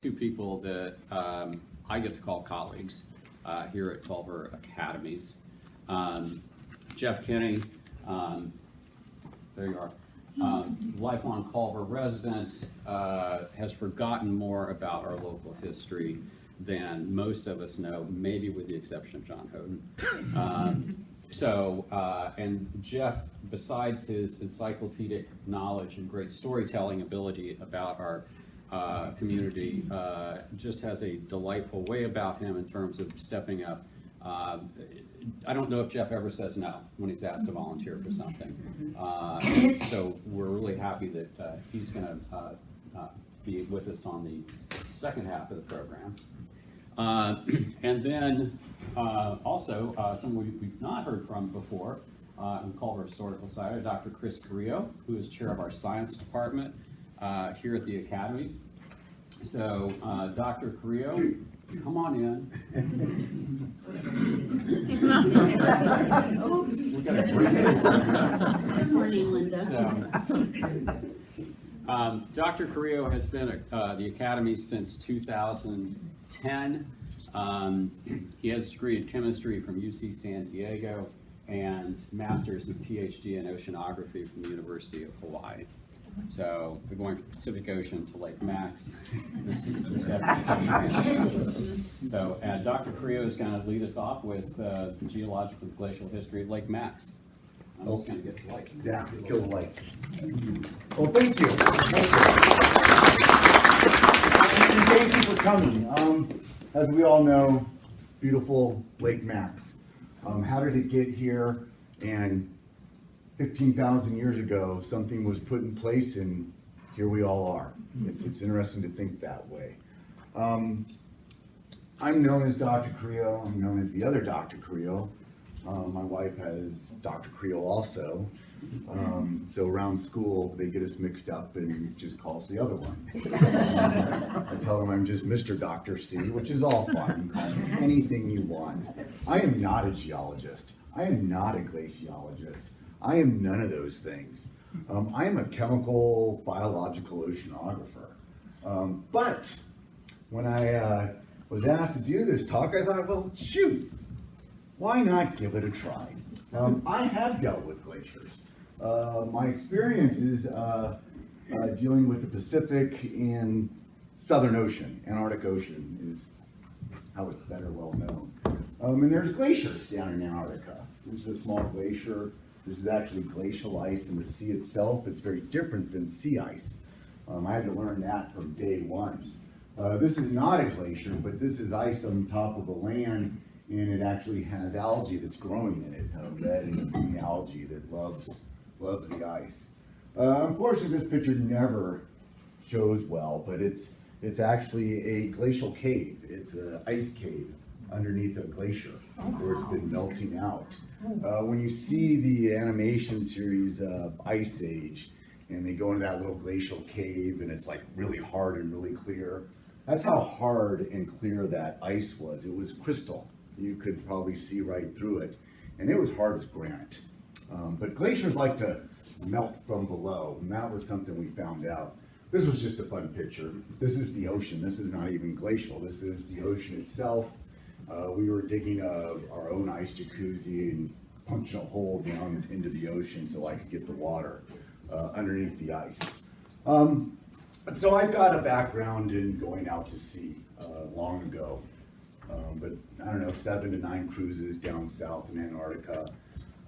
two people that I get to call colleagues here at Culver Academies. Jeff Kinney, there you are, lifelong Culver resident, has forgotten more about our local history than most of us know, maybe with the exception of John Houghton. And Jeff, besides his encyclopedic knowledge and great storytelling ability about our community, just has a delightful way about him in terms of stepping up. I don't know if Jeff ever says no when he's asked to volunteer for something. So we're really happy that he's going to be with us on the second half of the program. And then also someone we've not heard from before in Culver Historical Society, Dr. Chris Carrillo, who is chair of our science department here at the academies. So Dr. Carrillo, come on in. We got a great Good morning, Linda. Dr. Carrillo has been at the Academy since 2010. He has a degree in chemistry from UC San Diego and master's and PhD in oceanography from the University of Hawaii. So we're going from Pacific Ocean to Lake Max. So Dr. Carrillo is going to lead us off with the geological and glacial history of Lake Max. I'm just going to get the lights. Yeah, kill the lights. Well, thank you. Thank you for coming. As we all know, beautiful Lake Max. How did it get here? And 15,000 years ago, something was put in place, and here we all are. It's interesting to think that way. I'm known as Dr. Carrillo. I'm known as the other Dr. Carrillo. My wife has Dr. Carrillo also. So around school, they get us mixed up and just call us the other one. I tell them I'm just Mr. Dr. C, which is all fine. You call me anything you want. I am not a geologist. I am not a glaciologist. I am none of those things. I am a chemical, biological oceanographer. But when I was asked to do this talk, I thought, well, shoot, why not give it a try? I have dealt with glaciers. My experience is dealing with the Pacific and Southern Ocean. Antarctic Ocean is how it's better well known. And there's glaciers down in Antarctica. There's a small glacier. This is actually glacial ice in the sea itself. It's very different than sea ice. I had to learn that from day one. This is not a glacier, but this is ice on top of the land, and it actually has algae that's growing in it, red and green algae that loves the ice. Unfortunately, this picture never shows well, but it's actually a glacial cave. It's an ice cave underneath a glacier where it's been melting out. When you see the animation series Ice Age, and they go into that little glacial cave, and it's like really hard and really clear, that's how hard and clear that ice was. It was crystal. You could probably see right through it, and it was hard as granite. But glaciers like to melt from below, and that was something we found out. This was just a fun picture. This is the ocean. This is not even glacial. This is the ocean itself. We were digging our own ice jacuzzi and punching a hole down into the ocean so I could get the water underneath the ice. So I've got a background in going out to sea long ago. But I don't know, 7 to 9 cruises down south in Antarctica.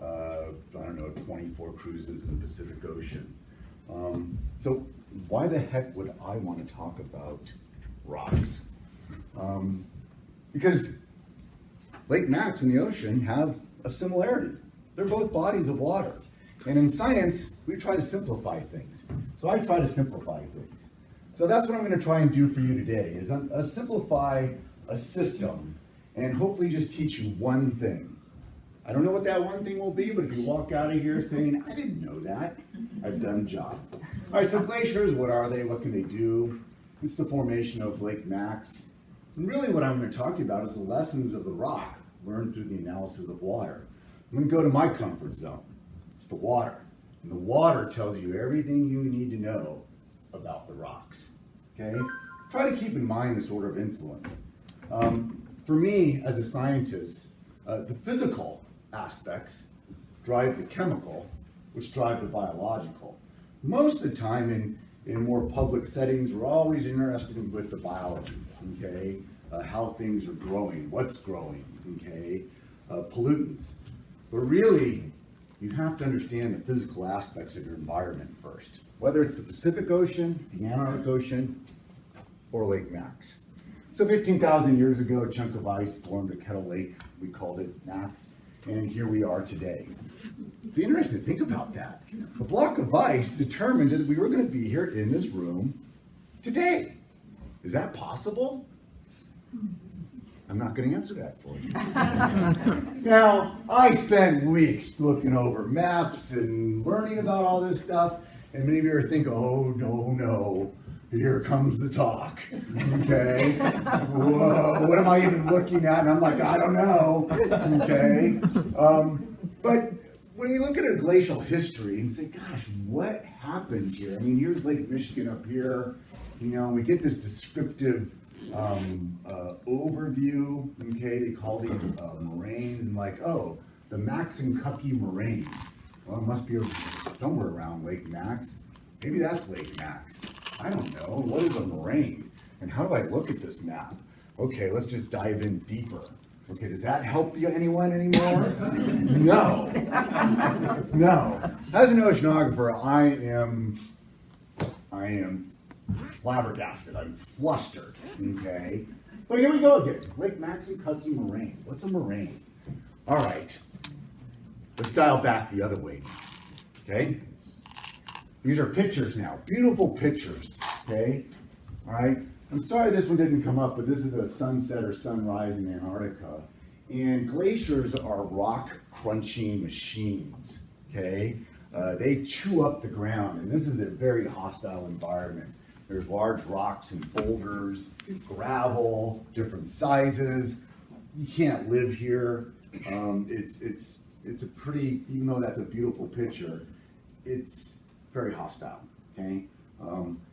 I don't know, 24 cruises in the Pacific Ocean. So why the heck would I want to talk about rocks? Because Lake Max and the ocean have a similarity. They're both bodies of water. And in science, we try to simplify things. So I try to simplify things. So that's what I'm going to try and do for you today, is simplify a system and hopefully just teach you one thing. I don't know what that one thing will be, but if you walk out of here saying, I didn't know that, I've done a job. All right, so glaciers, what are they? What can they do? It's the formation of Lake Max. And really what I'm going to talk to you about is the lessons of the rock learned through the analysis of water. I'm going to go to my comfort zone. It's the water. And the water tells you everything you need to know about the rocks. Okay? try to keep in mind this order of influence. For me, as a scientist, the physical aspects drive the chemical, which drive the biological. Most of the time in more public settings, we're always interested with the biology, okay? How things are growing, what's growing, okay? Pollutants. But really, you have to understand the physical aspects of your environment first, whether it's the Pacific Ocean, the Antarctic Ocean, or Lake Max. So 15,000 years ago, a chunk of ice formed a kettle lake. We called it Max, and here we are today. It's interesting to think about that. A block of ice determined that we were going to be here in this room today. Is that possible? I'm not going to answer that for you. Now, I spent weeks looking over maps and learning about all this stuff, and many of you are thinking, oh, no, here comes the talk, okay? Whoa, what am I even looking at? And I'm like, I don't know, okay? But when you look at a glacial history and say, gosh, what happened here? I mean, here's Lake Michigan up here, we get this descriptive overview, okay? They call these moraines, and like, oh, the Maxinkuckee Moraine. Well, it must be somewhere around Lake Max. Maybe that's Lake Max. I don't know. What is a moraine? And how do I look at this map? Okay, let's just dive in deeper. Okay, does that help you anyone anymore? No. No. As an oceanographer, I am flabbergasted. I'm flustered. Okay. But here we go again. Lake Maxinkuckee Moraine. What's a moraine? All right. Let's dial back the other way. Okay. These are pictures now, beautiful pictures, okay? All right, I'm sorry this one didn't come up, but this is a sunset or sunrise in Antarctica. And glaciers are rock crunching machines, okay? They chew up the ground, and this is a very hostile environment. There's large rocks and boulders, gravel, different sizes. You can't live here. It's a pretty, even though that's a beautiful picture, it's very hostile, okay?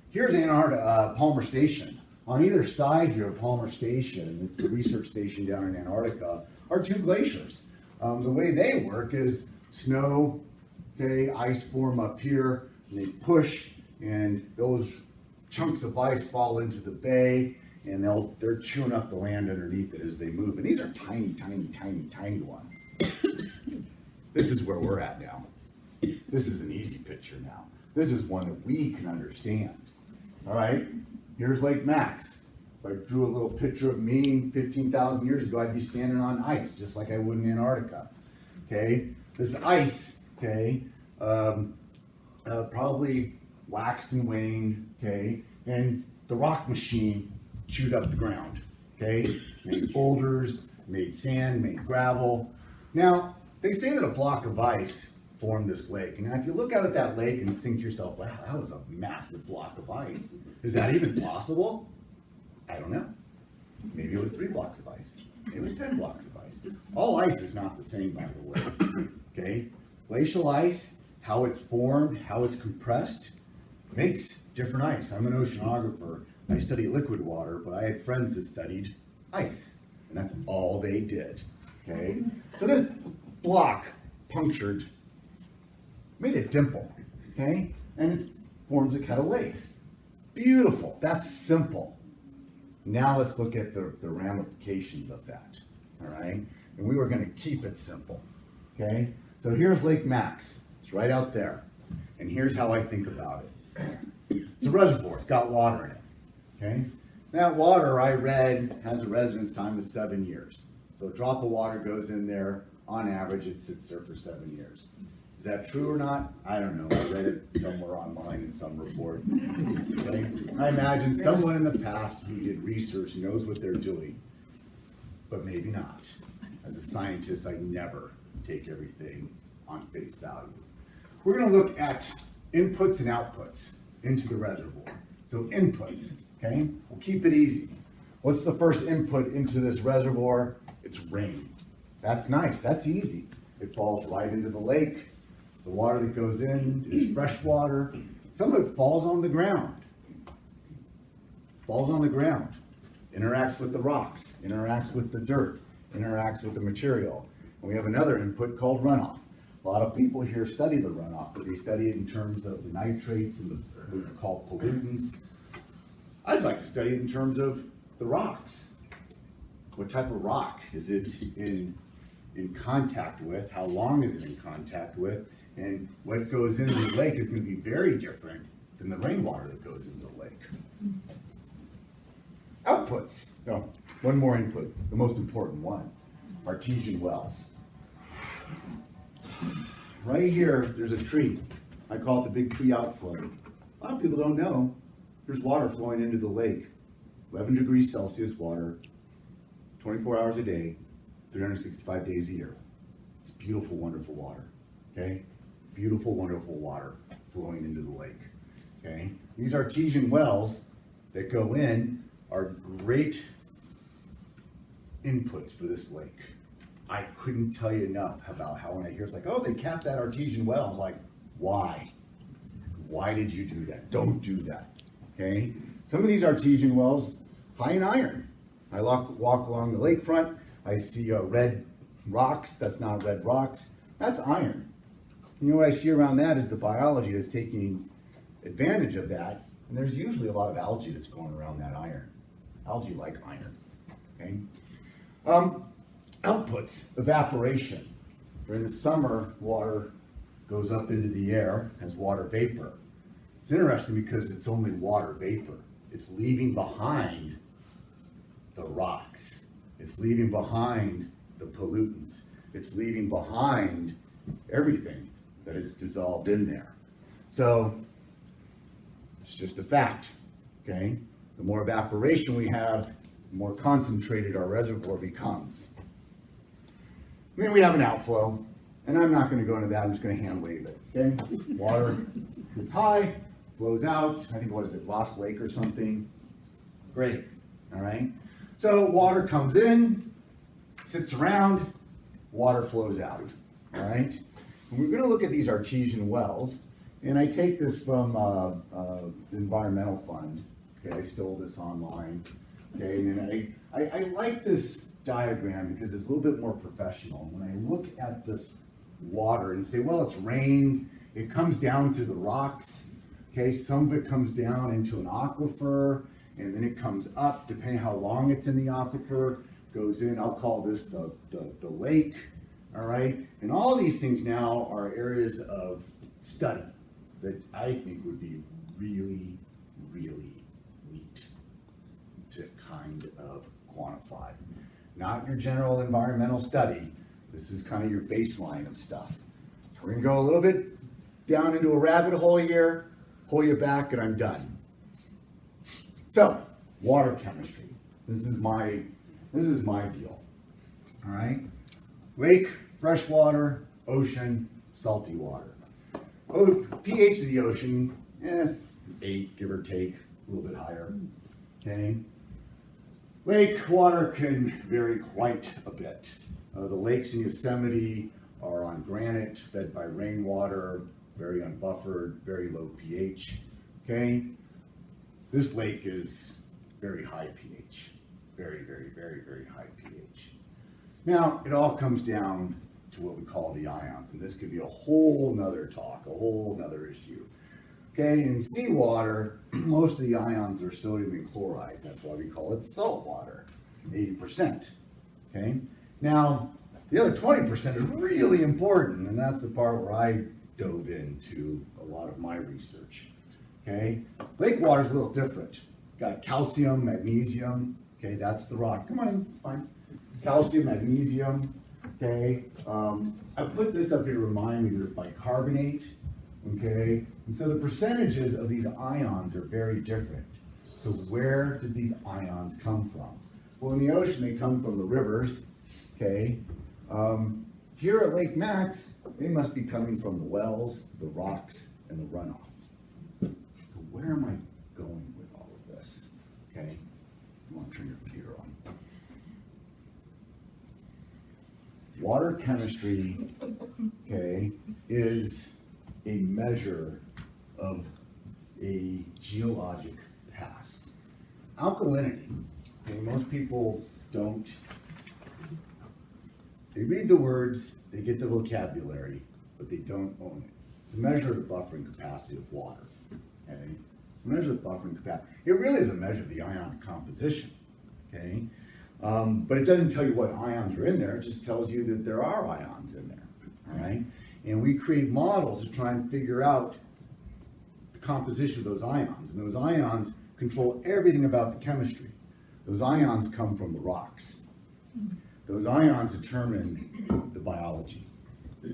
Here's Antarctica, Palmer Station. On either side here of Palmer Station, it's the research station down in Antarctica, are two glaciers. The way they work is snow, okay, ice form up here, and they push, and those chunks of ice fall into the bay, and they're chewing up the land underneath it as they move. And these are tiny, tiny, tiny, tiny ones. This is where we're at now. This is an easy picture now. This is one that we can understand. All right, here's Lake Max. If I drew a little picture of me 15,000 years ago, I'd be standing on ice, just like I would in Antarctica. Okay, this ice, okay, probably waxed and waned, okay, and the rock machine chewed up the ground, okay, made boulders, made sand, made gravel. Now, they say that a block of ice formed this lake. And now if you look out at that lake and think to yourself, wow, that was a massive block of ice. Is that even possible? I don't know. Maybe it was 3 blocks of ice. Maybe it was 10 blocks of ice. All ice is not the same, by the way. Okay? Glacial ice, how it's formed, how it's compressed, makes different ice. I'm an oceanographer. I study liquid water, but I had friends that studied ice. And that's all they did. Okay? So this block punctured, made a dimple, okay? And it forms a kettle lake. Beautiful, that's simple. Now let's look at the ramifications of that, all right? And we were gonna keep it simple, okay? So here's Lake Max, it's right out there. And here's how I think about it. It's a reservoir, it's got water in it, okay? That water, I read, has a residence time of 7 years. So a drop of water goes in there, on average, it sits there for 7 years. Is that true or not? I don't know. I read it somewhere online in some report. Okay? I imagine someone in the past who did research knows what they're doing, but maybe not. As a scientist, I never take everything on face value. We're going to look at inputs and outputs into the reservoir. So inputs, okay? We'll keep it easy. What's the first input into this reservoir? It's rain. That's nice. That's easy. It falls right into the lake. The water that goes in is fresh water. Some of it falls on the ground. falls on the ground, interacts with the rocks, interacts with the dirt, interacts with the material. And we have another input called runoff. A lot of people here study the runoff, but they study it in terms of the nitrates and what we call pollutants. I'd like to study it in terms of the rocks. What type of rock is it in contact with? How long is it in contact with? And what goes into the lake is going to be very different than the rainwater that goes into the lake. Outputs. No, one more input, the most important one, artesian wells. Right here, there's a tree. I call it the big tree outflow. A lot of people don't know there's water flowing into the lake. 11 degrees Celsius water, 24 hours a day, 365 days a year. It's beautiful, wonderful water, okay? Beautiful, wonderful water flowing into the lake, okay? These artesian wells that go in are great inputs for this lake. I couldn't tell you enough about how when I hear it's like, oh, they capped that artesian well, I was like, why? Why did you do that? Don't do that, okay? Some of these artesian wells, high in iron. I walk along the lakefront, I see red rocks, that's not red rocks, that's iron. You know what I see around that is the biology that's taking advantage of that, and there's usually a lot of algae that's going around that iron. Algae like iron, okay? Outputs, evaporation. During the summer, water goes up into the air as water vapor. It's interesting because it's only water vapor. It's leaving behind the rocks. It's leaving behind the pollutants. It's leaving behind everything that it's dissolved in there. So it's just a fact, okay? The more evaporation we have, the more concentrated our reservoir becomes. And then we have an outflow, and I'm not going to go into that, I'm just going to hand wave it, okay? Water gets high, flows out, I think, what is it, Lost Lake or something? Great, all right? So water comes in, sits around, water flows out, all right? And we're going to look at these artesian wells, and I take this from the Environmental Fund, okay? I stole this online, okay? And I like this diagram because it's a little bit more professional. When I look at this water and say, well, it's rain, it comes down to the rocks, okay? Some of it comes down into an aquifer, and then it comes up, depending how long it's in the aquifer, goes in, I'll call this the lake, all right? And all of these things now are areas of study that I think would be really, really neat to kind of quantify. Not your general environmental study. This is kind of your baseline of stuff. We're gonna go a little bit down into a rabbit hole here, pull you back, and I'm done. So, water chemistry. This is my deal. All right? Lake, freshwater, ocean, salty water. Oh, pH of the ocean, 8, give or take, a little bit higher. Okay? Lake water can vary quite a bit. The lakes in Yosemite are on granite, fed by rainwater, very unbuffered, very low pH. Okay? This lake is very high pH. Very, very, very, very high pH. Now, it all comes down to what we call the ions, and this could be a whole nother talk, a whole nother issue. Okay, in seawater, most of the ions are sodium and chloride. That's why we call it salt water, 80%. Okay, now the other 20% is really important, and that's the part where I dove into a lot of my research. Okay, lake water is a little different. Got calcium, magnesium. Okay, that's the rock. Come on in, it's fine. Calcium, magnesium. Okay, I put this up here to remind me that it's bicarbonate. Okay, and so the percentages of these ions are very different. So where did these ions come from? Well, in the ocean, they come from the rivers. Okay, here at Lake Max, they must be coming from the wells, the rocks, and the runoff. So where am I going with all of this? Okay, you want to turn your computer on. Water chemistry, okay, is a measure of a geologic past. alkalinity. Okay, most people don't. They read the words, they get the vocabulary, but they don't own it. It's a measure of the buffering capacity of water. Okay? It's a measure of the buffering capacity. It really is a measure of the ionic composition. Okay? But it doesn't tell you what ions are in there, it just tells you that there are ions in there. All right? And we create models to try and figure out the composition of those ions. And those ions control everything about the chemistry. Those ions come from the rocks. Those ions determine the biology.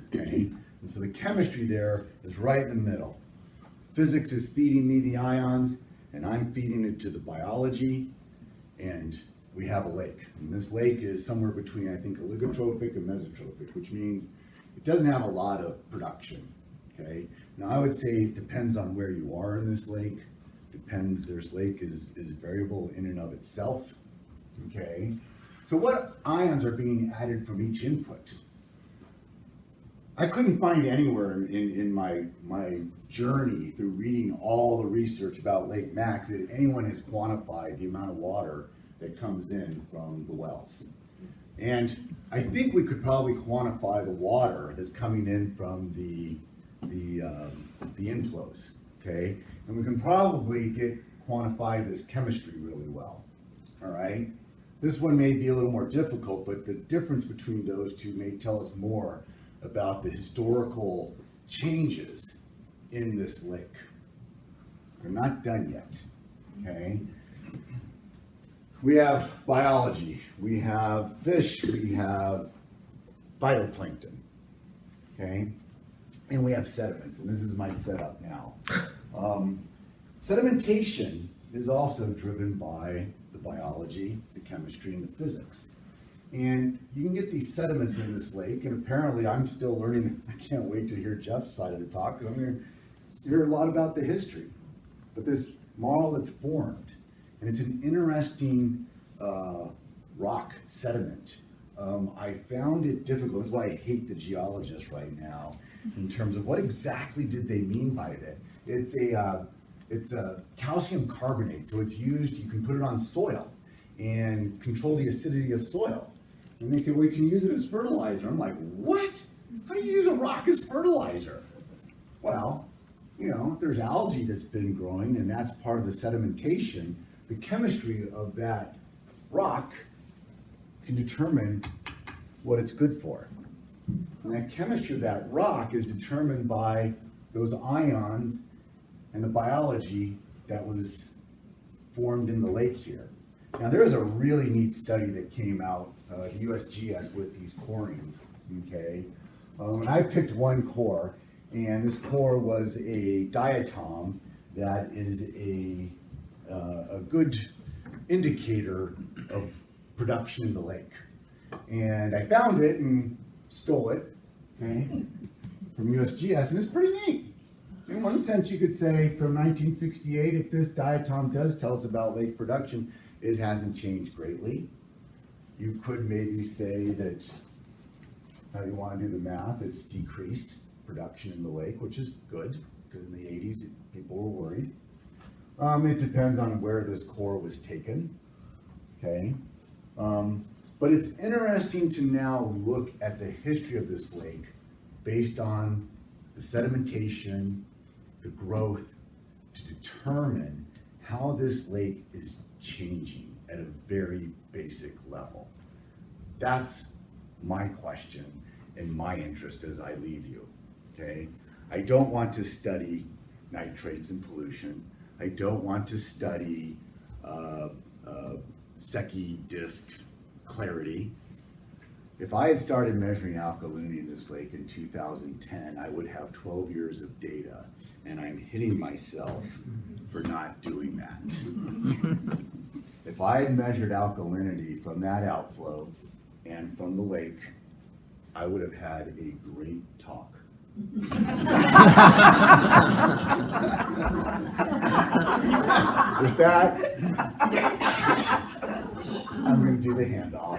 Okay? And so the chemistry there is right in the middle. Physics is feeding me the ions, and I'm feeding it to the biology, and we have a lake. And this lake is somewhere between, I think, oligotrophic and mesotrophic, which means it doesn't have a lot of production. Okay? Now I would say it depends on where you are in this lake. This lake is variable in and of itself. Okay? So what ions are being added from each input? I couldn't find anywhere in my journey through reading all the research about Lake Max that anyone has quantified the amount of water that comes in from the wells. And I think we could probably quantify the water that's coming in from the inflows, okay? And we can probably quantify this chemistry really well, all right? This one may be a little more difficult, but the difference between those two may tell us more about the historical changes in this lake. We're not done yet, okay? We have biology, we have fish, we have phytoplankton, okay? And we have sediments, and this is my setup now. Sedimentation is also driven by the biology, the chemistry, and the physics. And you can get these sediments in this lake, and apparently I'm still learning. I can't wait to hear Jeff's side of the talk, because I'm going to hear a lot about the history. But this marl that's formed, and it's an interesting rock sediment. I found it difficult. That's why I hate the geologists right now, in terms of what exactly did they mean by that. It's a calcium carbonate, so it's used, you can put it on soil and control the acidity of soil. And they say, well, you can use it as fertilizer. I'm like, what? How do you use a rock as fertilizer? Well, you know, if there's algae that's been growing and that's part of the sedimentation, the chemistry of that rock can determine what it's good for. And that chemistry of that rock is determined by those ions and the biology that was formed in the lake here. Now there's a really neat study that came out, USGS, with these corings, okay? And I picked one core, and this core was a diatom that is a good indicator of production in the lake. And I found it and stole it, okay, from USGS, and it's pretty neat. In one sense, you could say from 1968, if this diatom does tell us about lake production, it hasn't changed greatly. You could maybe say that, how you want to do the math, it's decreased production in the lake, which is good, because in the 80s, people were worried. It depends on where this core was taken, okay? But it's interesting to now look at the history of this lake based on the sedimentation, the growth, to determine how this lake is changing at a very basic level. That's my question and my interest as I leave you, okay? I don't want to study nitrates and pollution. I don't want to study Secchi disk clarity. If I had started measuring alkalinity in this lake in 2010, I would have 12 years of data, and I'm hitting myself for not doing that. If I had measured alkalinity from that outflow and from the lake, I would have had a great talk. With that, I'm going to do the handoff.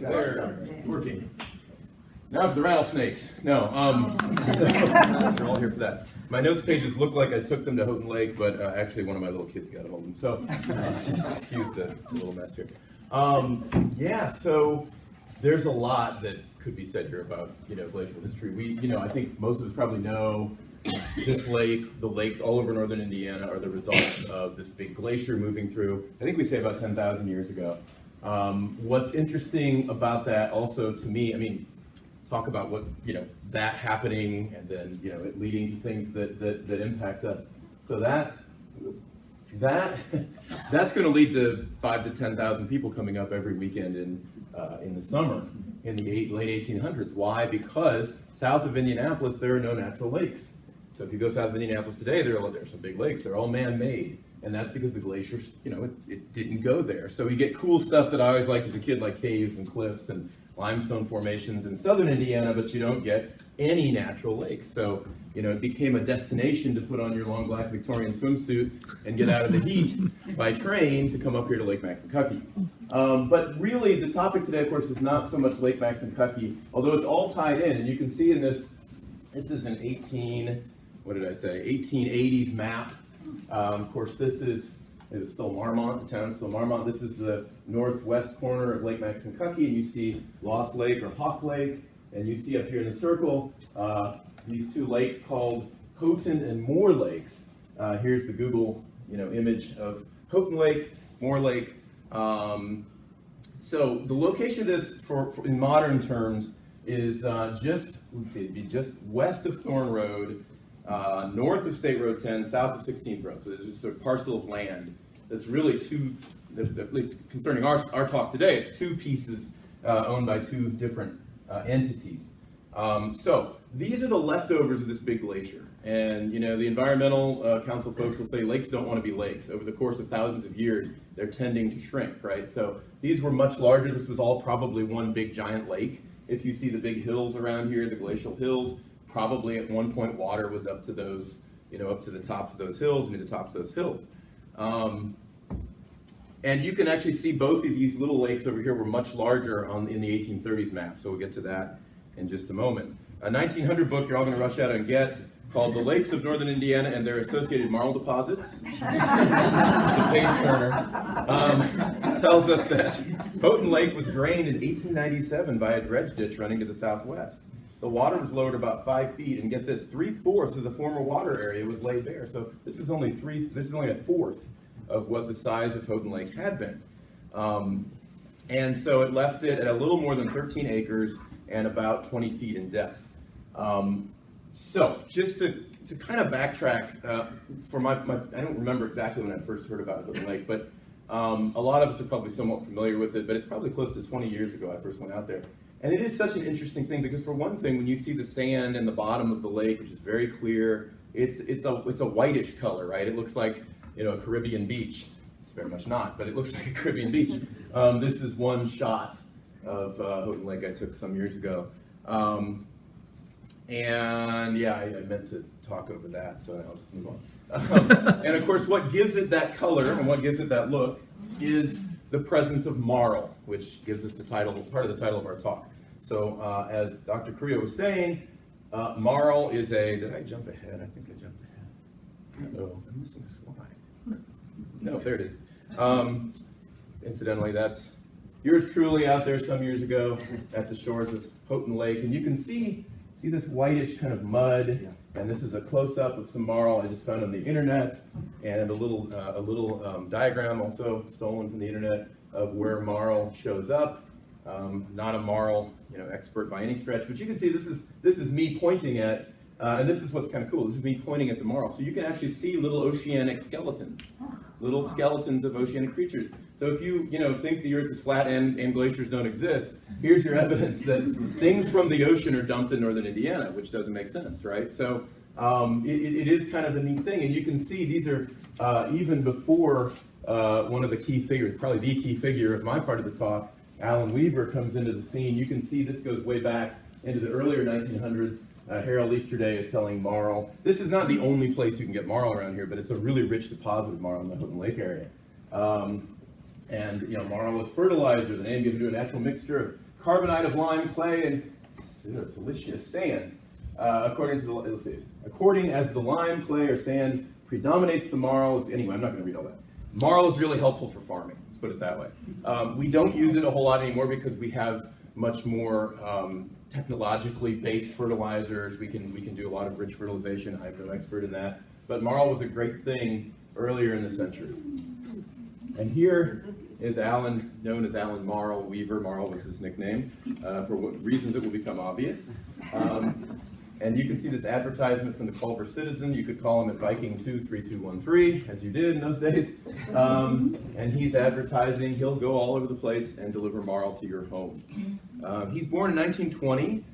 They're working. Now for the rattlesnakes. No, they're all here for that. My notes pages look like I took them to Houghton Lake, but actually one of my little kids got a hold of them. So just excuse the little mess here. Yeah, so there's a lot that could be said here about, glacial history. I think most of us probably know this lake, the lakes all over northern Indiana are the results of this big glacier moving through, I think we say about 10,000 years ago. What's interesting about that also to me, talk about what, that happening and then, it leading to things that impact us. So that's going to lead to 5,000 to 10,000 people coming up every weekend in the summer in the late 1800s. Why? Because south of Indianapolis, there are no natural lakes. So if you go south of Indianapolis today, there's some big lakes. They're all man-made. And that's because the glaciers, it didn't go there. So we get cool stuff that I always liked as a kid, like caves and cliffs and limestone formations in southern Indiana, but you don't get any natural lakes. So, it became a destination to put on your long black Victorian swimsuit and get out of the heat by train to come up here to Lake Maxinkuckee. But really, the topic today, of course, is not so much Lake Maxinkuckee, although it's all tied in. And you can see in this is an 1880s map. Of course, it is still Marmont, the town is still Marmont. This is the northwest corner of Lake Maxinkuckee, and you see Lost Lake or Hawk Lake, and you see up here in the circle these two lakes called Houghton and Moore Lakes. Here's the Google image of Houghton Lake, Moore Lake. So the location of this, for in modern terms, is it'd be just west of Thorn Road, north of State Road 10, south of 16th Road. So there's just a parcel of land that's really at least concerning our talk today, it's two pieces owned by two different entities. So these are the leftovers of this big glacier. And, the environmental council folks will say lakes don't want to be lakes. Over the course of thousands of years, they're tending to shrink, right? So these were much larger. This was all probably one big giant lake. If you see the big hills around here, the glacial hills, probably at one point water was up to those, up to the tops of those hills, near the tops of those hills. And you can actually see both of these little lakes over here were much larger in the 1830s map. So we'll get to that in just a moment. A 1900 book you're all going to rush out and get called The Lakes of Northern Indiana and Their Associated Marl Deposits. It's a page turner. Tells us that Houghton Lake was drained in 1897 by a dredge ditch running to the southwest. The water was lowered about 5 feet, and get this, 3/4 of the former water area was laid bare. So this is only a fourth of what the size of Houghton Lake had been. And so it left it at a little more than 13 acres and about 20 feet in depth. So just to kind of backtrack, I don't remember exactly when I first heard about Houghton Lake, but a lot of us are probably somewhat familiar with it, but it's probably close to 20 years ago I first went out there. And it is such an interesting thing because, for one thing, when you see the sand in the bottom of the lake, which is very clear, it's a whitish color, right? It looks like a Caribbean beach. It's very much not, but it looks like a Caribbean beach. This is one shot of Houghton Lake I took some years ago. And yeah, I meant to talk over that, so I'll just move on. And of course, what gives it that color and what gives it that look is the presence of marl, which gives us part of the title of our talk. So as Dr. Carrillo was saying, marl is did I jump ahead? I think I jumped ahead. Uh-oh, I'm missing a slide. No, there it is. Incidentally, that's yours truly out there some years ago at the shores of Houghton Lake. And you can see this whitish kind of mud, and this is a close-up of some marl I just found on the internet, and a little diagram also stolen from the internet of where marl shows up. Not a marl expert by any stretch, but you can see this is me pointing at, and this is what's kind of cool. This is me pointing at the marl, so you can actually see little oceanic skeletons, little skeletons of oceanic creatures. So if you think the Earth is flat and glaciers don't exist, here's your evidence that things from the ocean are dumped in northern Indiana, which doesn't make sense, right? So it is kind of a neat thing, and you can see these are even before one of the key figures, probably the key figure of my part of the talk, Alan Weaver, comes into the scene. You can see this goes way back into the earlier 1900s. Harold Easterday is selling marl. This is not the only place you can get marl around here, but it's a really rich deposit of marl in the Houghton Lake area. And marl is fertilizer, the name given to a natural mixture of carbonate of lime, clay, and siliceous sand. According as the lime, clay, or sand predominates the marl. Anyway, I'm not going to read all that. Marl is really helpful for farming. Let's put it that way. We don't use it a whole lot anymore because we have much more technologically based fertilizers. We can do a lot of rich fertilization. I'm no expert in that. But marl was a great thing earlier in the century. And here is Alan, known as Alan Marl Weaver. Marl was his nickname, for what reasons it will become obvious. And you can see this advertisement from the Culver Citizen. You could call him at Viking 23213, as you did in those days. And he's advertising. He'll go all over the place and deliver marl to your home. He's born in 1920.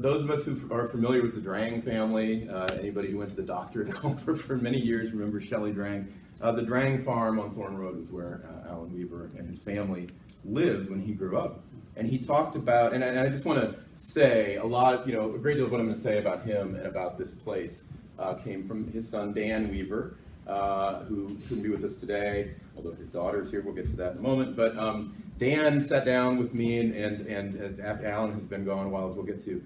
Those of us who are familiar with the Drang family, anybody who went to the doctor at Culver for many years remember Shelley Drang. The Drang farm on Thorn Road was where Alan Weaver and his family lived when he grew up. And he talked about, and I just want to say a great deal of what I'm going to say about him and about this place came from his son Dan Weaver, who couldn't be with us today, although his daughter's here. We'll get to that in a moment. But Dan sat down with me, and Alan has been gone a while, as we'll get to,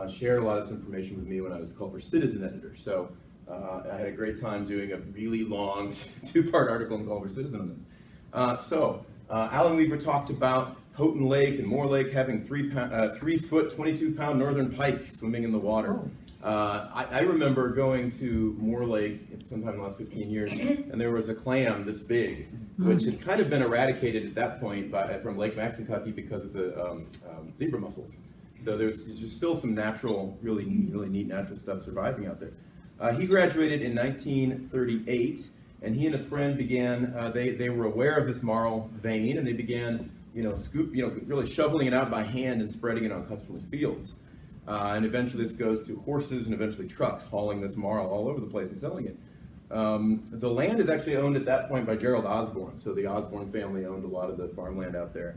shared a lot of this information with me when I was Culver Citizen editor. So I had a great time doing a really long two-part article in Culver Citizen on this. Alan Weaver talked about Houghton Lake and Moore Lake having 3 foot, 22-pound northern pike swimming in the water. I remember going to Moore Lake sometime in the last 15 years, and there was a clam this big, which had kind of been eradicated at that point from Lake Maxinkuckee because of the zebra mussels. So there's just still some natural, really neat natural stuff surviving out there. He graduated in 1938, and he and a friend began, they were aware of this marl vein, and they began really shoveling it out by hand and spreading it on customers' fields. And eventually this goes to horses and eventually trucks hauling this marl all over the place and selling it. The land is actually owned at that point by Gerald Osborne, so the Osborne family owned a lot of the farmland out there.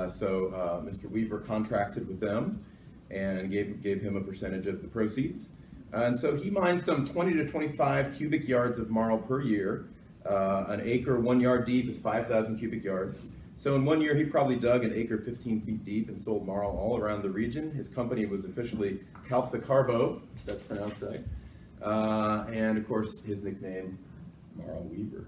So Mr. Weaver contracted with them and gave him a percentage of the proceeds. And so he mined some 20 to 25 cubic yards of marl per year. An acre 1 yard deep is 5,000 cubic yards. So in 1 year, he probably dug an acre 15 feet deep and sold marl all around the region. His company was officially Calsa Carbo, if that's pronounced right. And of course, his nickname, Marl Weaver.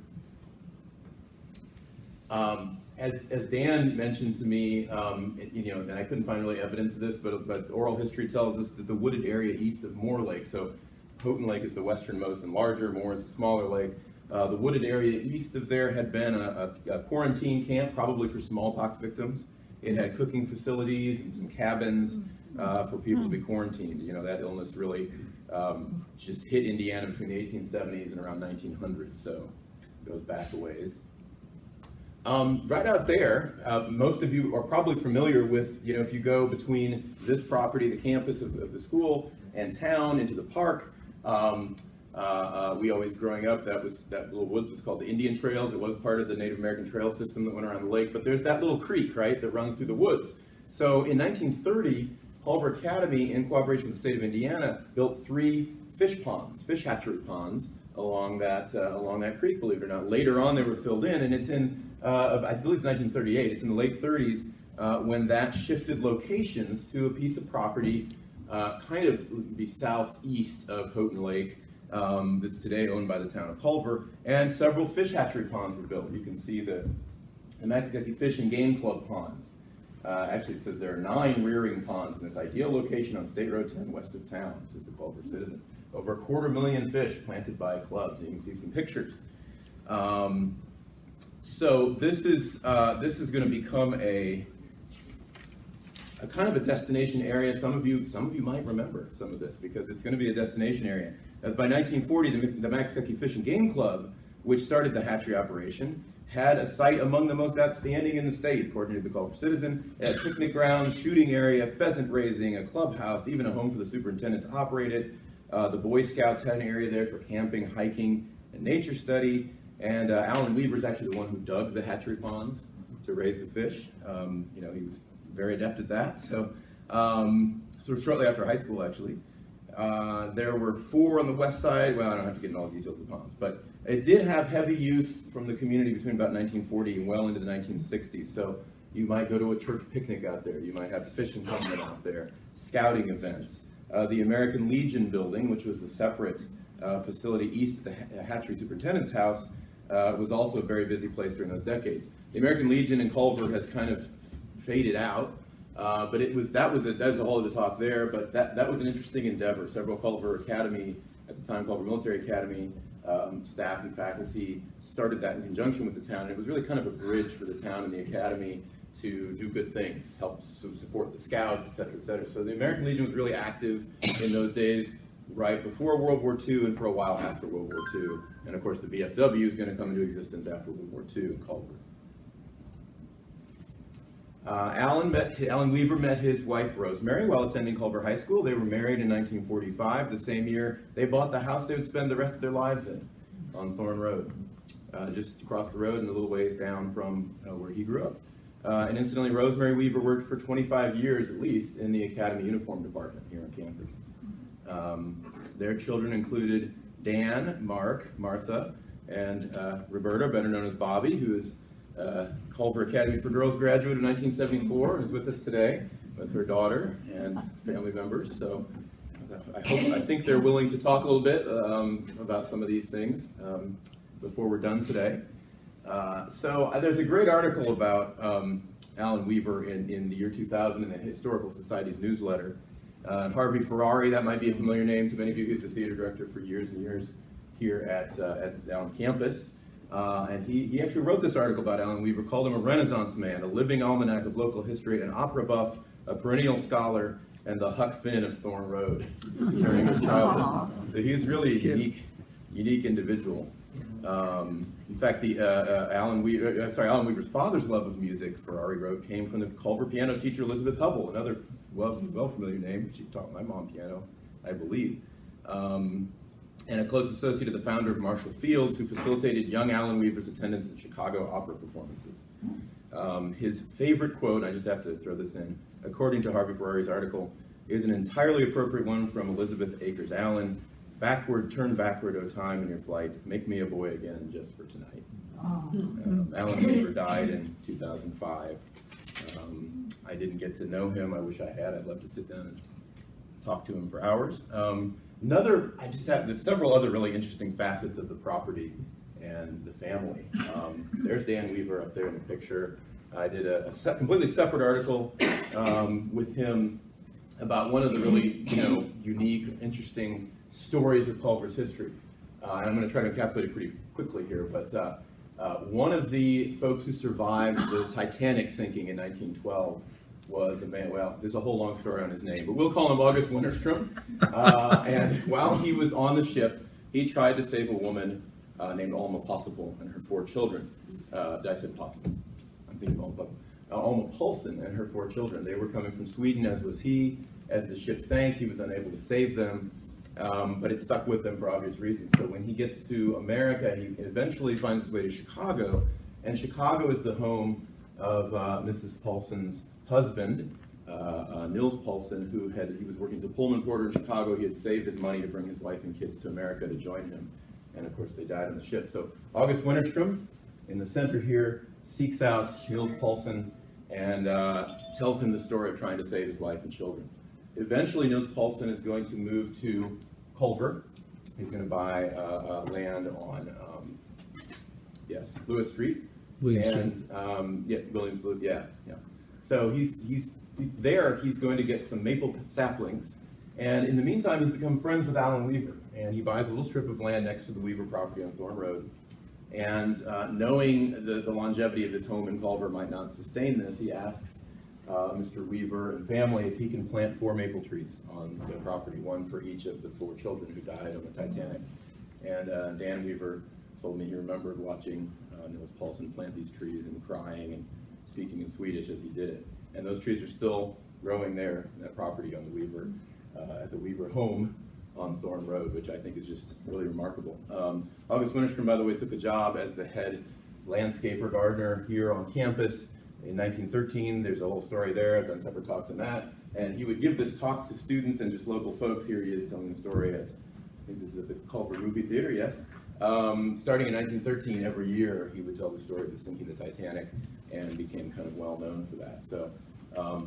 As Dan mentioned to me, and I couldn't find really evidence of this, but oral history tells us that the wooded area east of Moore Lake, so Houghton Lake is the westernmost and larger, Moore is the smaller lake. The wooded area east of there had been a quarantine camp, probably for smallpox victims. It had cooking facilities and some cabins for people to be quarantined. That illness really just hit Indiana between the 1870s and around 1900, so it goes back a ways. Right out there, most of you are probably familiar with, if you go between this property, the campus of the school, and town into the park. We always, growing up, that little woods was called the Indian Trails. It was part of the Native American trail system that went around the lake, but there's that little creek, right, that runs through the woods. So in 1930, Culver Academy, in cooperation with the state of Indiana, built 3 fish hatchery ponds along that creek, believe it or not. Later on, they were filled in, and it's in, I believe it's 1938, it's in the late 30s, when that shifted locations to a piece of property kind of be southeast of Houghton Lake, that's today owned by the town of Culver, and several fish hatchery ponds were built. You can see the Maxinkuckee Fish and Game Club ponds. Actually, it says there are 9 rearing ponds in this ideal location on State Road 10 west of town, says the Culver Citizen. Over 250,000 fish planted by clubs. You can see some pictures. So this is going to become a kind of a destination area. Some of you might remember some of this because it's going to be a destination area. By 1940, the Maxinkuckee Fish and Game Club, which started the hatchery operation, had a site among the most outstanding in the state, according to the Culver Citizen. It had picnic grounds, shooting area, pheasant raising, a clubhouse, even a home for the superintendent to operate it. The Boy Scouts had an area there for camping, hiking, and nature study. And Alan Weaver is actually the one who dug the hatchery ponds to raise the fish. He was very adept at that. So shortly after high school, actually. There were 4 on the west side. Well, I don't have to get into all the details of the ponds, but it did have heavy use from the community between about 1940 and well into the 1960s. So You might go to a church picnic out there. You might have a fishing tournament out there, scouting events. The American Legion building, which was a separate facility east of the hatchery superintendent's house, was also a very busy place during those decades. The American Legion in Culver has kind of faded out, but that was a whole other talk there. But that was an interesting endeavor. Several Culver Academy, at the time Culver Military Academy, staff and faculty started that in conjunction with the town. And it was really kind of a bridge for the town and the academy to do good things, help support the scouts, et cetera, et cetera. So the American Legion was really active in those days, right before World War II and for a while after World War II. And of course the VFW is going to come into existence after World War II in Culver. Alan Weaver met his wife Rosemary while attending Culver High School. They were married in 1945. The same year they bought the house they would spend the rest of their lives in on Thorn Road, just across the road and a little ways down from where he grew up. And incidentally, Rosemary Weaver worked for 25 years at least in the Academy Uniform Department here on campus. Their children included Dan, Mark, Martha, and Roberta, better known as Bobby, who is Culver Academy for Girls graduate in 1974 and is with us today with her daughter and family members. So I think they're willing to talk a little bit about some of these things before we're done today. So there's a great article about Alan Weaver in the year 2000 in the Historical Society's newsletter. Harvey Ferrari, that might be a familiar name to many of you. He was the theater director for years and years here at Allen campus. And he actually wrote this article about Alan Weaver, called him a Renaissance man, a living almanac of local history, an opera buff, a perennial scholar, and the Huck Finn of Thorn Road during his childhood. So he's really a unique individual. In fact, Alan Weaver's father's love of music, Ferrari wrote, came from the Culver piano teacher Elizabeth Hubble, another well-familiar name. She taught my mom piano, I believe. And a close associate of the founder of Marshall Fields, who facilitated young Alan Weaver's attendance at Chicago opera performances. His favorite quote, I just have to throw this in, according to Harvey Ferrari's article, is an entirely appropriate one from Elizabeth Akers Allen. "Backward, turn backward, O time, in your flight. Make me a boy again just for tonight." Alan Weaver died in 2005. I didn't get to know him. I wish I had. I'd love to sit down and talk to him for hours. There's several other really interesting facets of the property and the family. There's Dan Weaver up there in the picture. I did a completely separate article with him about one of the really unique, interesting stories of Culver's history. And I'm going to try to encapsulate it pretty quickly here, but one of the folks who survived the Titanic sinking in 1912 was a man, well, there's a whole long story on his name, but we'll call him August Winterstrom. And while he was on the ship, he tried to save a woman named Alma Possible and her 4 children. Did I say Possible? I'm thinking of Alma Possible. Alma Paulson and her 4 children. They were coming from Sweden, as was he. As the ship sank, he was unable to save them, but it stuck with them for obvious reasons. So when he gets to America, he eventually finds his way to Chicago, and Chicago is the home of Mrs. Paulson's husband, Nils Paulson, he was working as a Pullman porter in Chicago. He had saved his money to bring his wife and kids to America to join him, and of course they died on the ship. So August Winterstrom, in the center here, seeks out Nils Paulson and tells him the story of trying to save his wife and children. Eventually, Nils Paulson is going to move to Culver. He's going to buy land on Lewis Street. Williams Street. Yeah. So he's there. He's going to get some maple saplings, and in the meantime, he's become friends with Alan Weaver, and he buys a little strip of land next to the Weaver property on Thorn Road. And knowing the longevity of his home in Culver might not sustain this, he asks Mr. Weaver and family if he can plant 4 maple trees on the property, one for each of the 4 children who died on the Titanic. And Dan Weaver told me he remembered watching Nils Paulson plant these trees and crying and speaking in Swedish as he did it. And those trees are still growing there in that property on the Weaver, at the Weaver home on Thorn Road, which I think is just really remarkable. August Winterstrom, by the way, took a job as the head landscaper gardener here on campus in 1913. There's a whole story there. I've done separate talks on that. And he would give this talk to students and just local folks. Here he is telling the story at, I think this is at the Culver Movie Theater, yes. Starting in 1913, every year he would tell the story of the sinking of the Titanic. and became kind of well known for that. So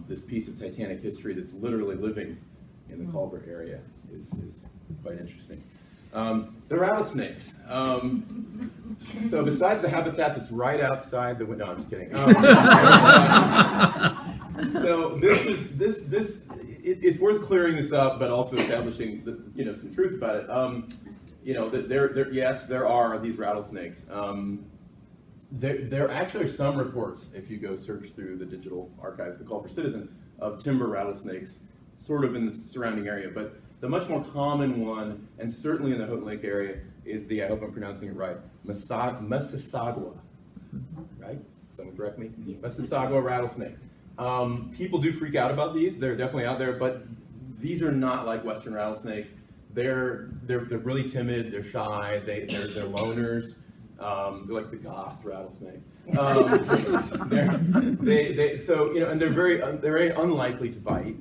this piece of Titanic history that's literally living in the Culver area is quite interesting. The rattlesnakes. So besides the habitat that's right outside the window, no, I'm just kidding. So it's worth clearing this up, but also establishing some truth about it. Yes, there are these rattlesnakes. There actually are some reports, if you go search through the digital archives, the Culver Citizen, of timber rattlesnakes, sort of in the surrounding area. But the much more common one, and certainly in the Houghton Lake area, is the, I hope I'm pronouncing it right, Mississauga, right? Someone correct me? Mississauga rattlesnake. People do freak out about these. They're definitely out there, but these are not like Western rattlesnakes. They're really timid. They're shy. They're loners. They're like the goth rattlesnake. And they're very unlikely to bite.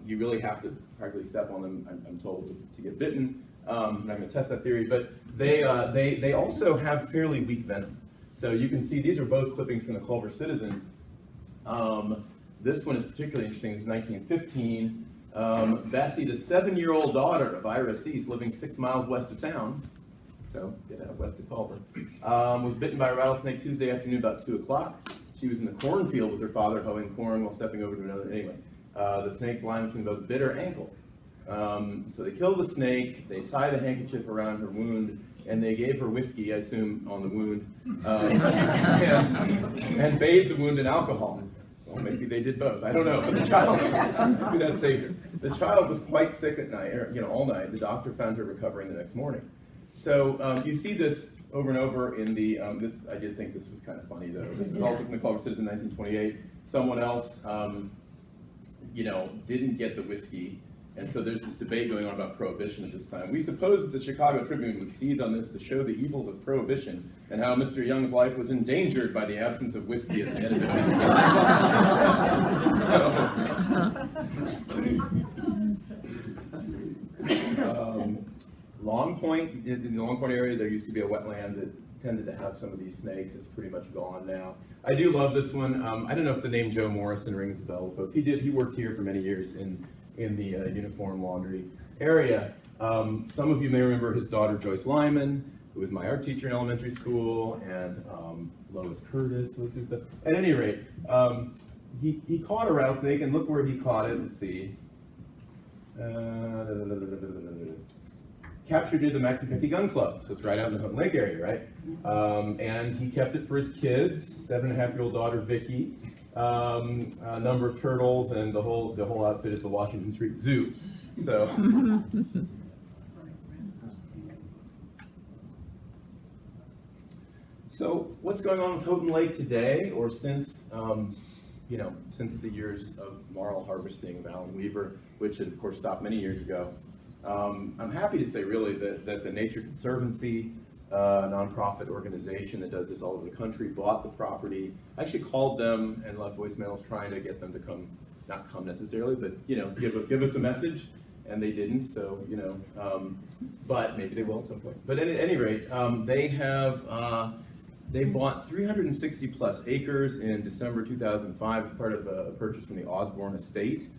You really have to practically step on them, I'm told, to get bitten. I'm not going to test that theory, but they also have fairly weak venom. So you can see these are both clippings from the Culver Citizen. This one is particularly interesting. It's 1915. Bessie, the 7-year-old daughter of Ira Cease, living 6 miles west of town, so get out west of Culver, was bitten by a rattlesnake Tuesday afternoon about 2 o'clock. She was in the cornfield with her father hoeing corn while stepping over to another. Anyway, the snake's line between both bit her ankle. So they kill the snake, they tie the handkerchief around her wound, and they gave her whiskey, I assume, on the wound, and bathed the wound in alcohol. Well, maybe they did both. I don't know. But the child, maybe that saved her. The child was quite sick at night, all night. The doctor found her recovering the next morning. So you see this over and over in the. I did think this was kind of funny though. This is also from the Culver Citizen, 1928. Someone else, didn't get the whiskey. And so there's this debate going on about prohibition at this time. We suppose that the Chicago Tribune would seize on this to show the evils of prohibition and how Mr. Young's life was endangered by the absence of whiskey as an editor. Long Point, in the Long Point area, there used to be a wetland that tended to have some of these snakes. It's pretty much gone now. I do love this one. I don't know if the name Joe Morrison rings a bell, folks. He worked here for many years in the uniform laundry area. Some of you may remember his daughter Joyce Lyman, who was my art teacher in elementary school, and Lois Curtis was his. At any rate, he caught a rattlesnake, and look where he caught it. Let's see. Captured it at the Maxipecki Gun Club, so it's right out in the Houghton Lake area, right? And he kept it for his kids, 7.5-year-old daughter Vicky, a number of turtles, and the whole outfit is the Washington Street Zoo. So, what's going on with Houghton Lake today, or since the years of Marl harvesting of Alan Weaver, which had of course stopped many years ago? I'm happy to say really that the Nature Conservancy, a nonprofit organization that does this all over the country, bought the property. I actually called them and left voicemails trying to get them to come, not come necessarily, but give us a message, and they didn't. So but maybe they will at some point. But at any rate, they bought 360 plus acres in December 2005 as part of a purchase from the Osborne estate.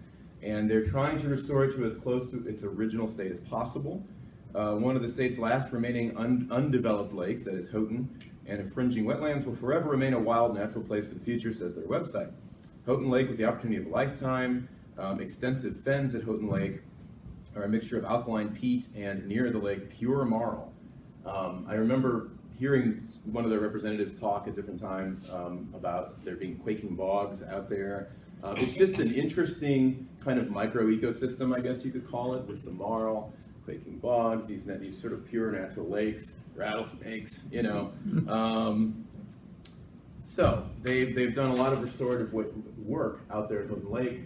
And they're trying to restore it to as close to its original state as possible. One of the state's last remaining undeveloped lakes, that is Houghton, and infringing wetlands will forever remain a wild natural place for the future, says their website. Houghton Lake was the opportunity of a lifetime. Extensive fens at Houghton Lake are a mixture of alkaline peat and near the lake pure marl. I remember hearing one of their representatives talk at different times about there being quaking bogs out there. It's just an interesting kind of micro-ecosystem, I guess you could call it, with the marl, quaking bogs, these sort of pure natural lakes, rattlesnakes, So they've done a lot of restorative work out there at Houghton Lake.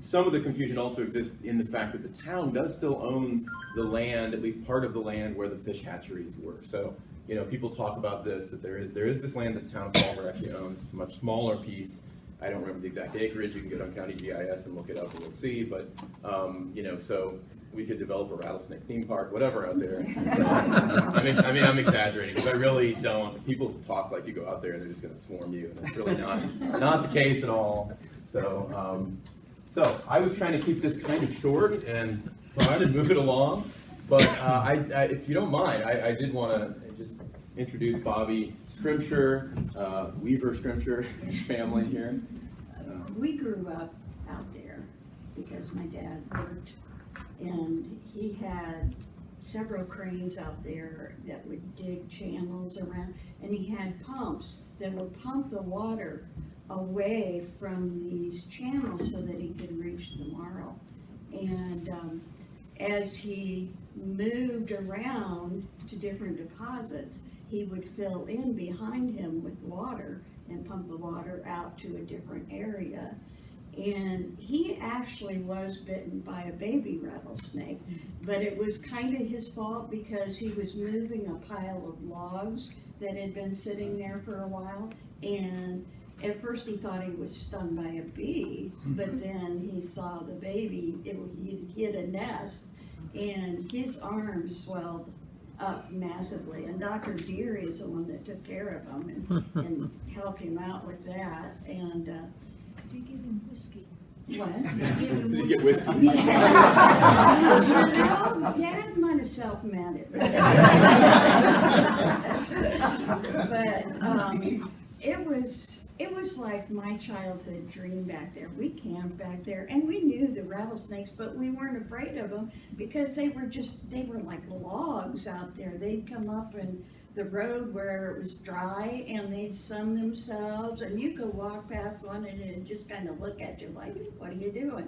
Some of the confusion also exists in the fact that the town does still own the land, at least part of the land where the fish hatcheries were. So, people talk about this, that there is this land that the town of Culver actually owns. It's a much smaller piece. I don't remember the exact acreage. You can get on county GIS and look it up and you'll see, but, you know, so we could develop a rattlesnake theme park, whatever out there. I mean, I'm exaggerating, because I really don't. People talk like you go out there and they're just going to swarm you, and it's really not the case at all. So, so I was trying to keep this kind of short and fun and move it along, but if you don't mind, I did want to just introduce Bobby Scrimshire, Weaver Scrimshire family here. We grew up out there because my dad worked, and he had several cranes out there that would dig channels around, and he had pumps that would pump the water away from these channels so that he could reach the Marl. And as he moved around to different deposits, he would fill in behind him with water and pump the water out to a different area. And he actually was bitten by a baby rattlesnake, but it was kind of his fault because he was moving a pile of logs that had been sitting there for a while. And at first he thought he was stung by a bee, but then he saw the baby, he hit a nest, and his arm swelled up massively. And Dr. Deary is the one that took care of him and helped him out with that. And Do you give him whiskey? what? Did you get whiskey? No, Dad might have self-made it. But it was like my childhood dream back there. We camped back there, and we knew the rattlesnakes, but we weren't afraid of them because they were like logs out there. They'd come up in the road where it was dry, and they'd sun themselves, and you could walk past one and it'd just kind of look at you like, what are you doing?